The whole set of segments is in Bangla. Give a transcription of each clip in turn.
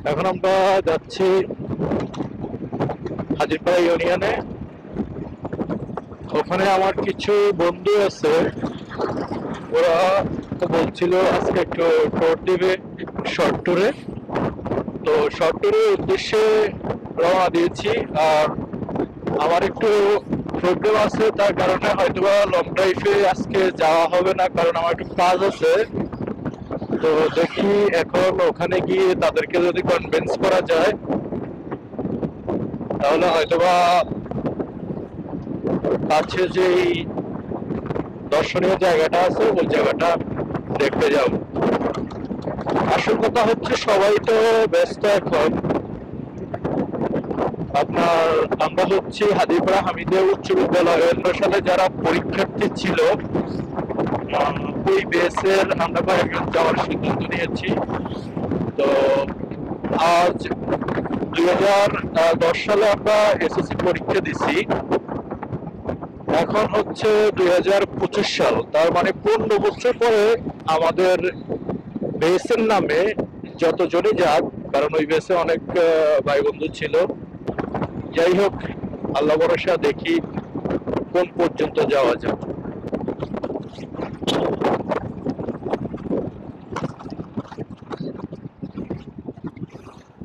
এখন আমরা যাচ্ছি হাজিরপাড়া ইউনিয়নে। ওখানে আমার কিছু বন্ধু আছে, ওরা তো বলছিল আজকে একটু ট্যুর দিবে, শর্ট ট্যুরে। তো শর্ট ট্যুরের উদ্দেশ্যে রওনা দিয়েছি। আর আমার একটু প্রবলেম আছে, তার কারণে হয়তোবা লং ড্রাইভে আজকে যাওয়া হবে না, কারণ আমার একটু কাজ আছে। তো দেখি এখন ওখানে গিয়ে তাদেরকে যদি কনভিন্স করা যায় তাহলে হয়তোবা কাছে যেই দর্শনীয় জায়গাটা আছে ওই জায়গাটা দেখতে যাব। আসল কথা হচ্ছে সবাই তো ব্যস্ত এখন। আমরা হচ্ছে হাদিপাড়া হামিদিয়া উচ্চ বিদ্যালয়ের সালে যারা পরীক্ষার্থী ছিল ওই বেসের আমরা কয়েকজন যাওয়ার সিদ্ধান্ত নিয়েছি। তো আজ 2010 সালে আমরা এসএসসি পরীক্ষা দিছি, এখন হচ্ছে 2025 সাল, তার মানে 15 বছর পরে আমাদের বেসের নামে যতজনই যাক, কারণ ওই বেসে অনেক ভাই বন্ধু ছিল। যাই হোক, আল্লাহ ভরসা, দেখি কোন পর্যন্ত যাওয়া যায়।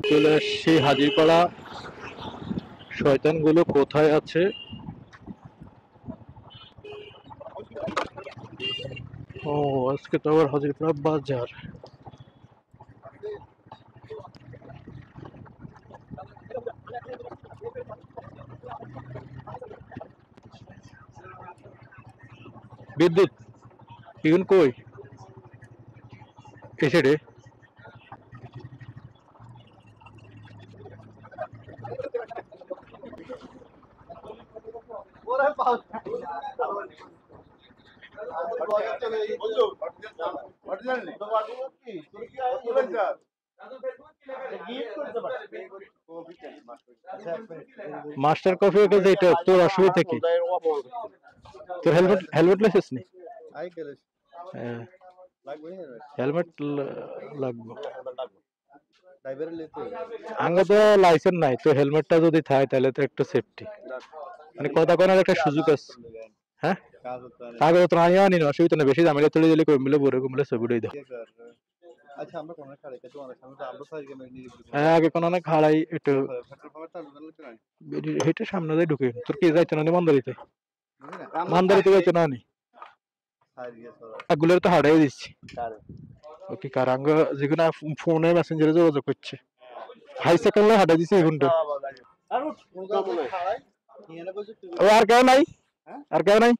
চলে আসছি হাজিরপাড়া। শয়তানগুলো কোথায় আছে? ও, আজকে তো আবার হাজিরপাড়া বাজার। বিদ্যুৎ এখন কই এসে রে? মাস্টার কফি ওকে যেটা তোর অসুবিধা কি? তোর হেলমেট হেলমেট লাইছিস নি? হেলমেট লাগবে। আঙ্গা তো লাইসেন্স নাই, তো হেলমেটটা যদি থাকে তাহলে তো একটু সেফটি, মানে কথা কোনার একটা সুযোগ আছে। হ্যাঁ, কাগজ তো আনিও আনি না, অসুবিধা নেই। বেশি ঝামেলা তুলে দিলে কমিলে বড় কমিলে ছবিটাই দাও। আচ্ছা, আমরা কোন খাড়াই কাছে আমরা সামনে তো আমরা সাইড গেমে নিয়ে দিই। হ্যাঁ, আগে কোন না খাড়াই একটু হেটে সামনে দিয়ে ঢুকে। তোর কি যাইতে না মন্দারিতে? মন্দারিতে যাইতে না নি? আগুলের তো হারাই দিচ্ছি। ওকে, কারাঙ্গ যেগুলো ফোনে মেসেঞ্জারে যোগাযোগ করছে, হাই সেকেন্ডে হাঁটা দিছে এগুনটা। ও আর কেউ নাই? আর কেউ নাই?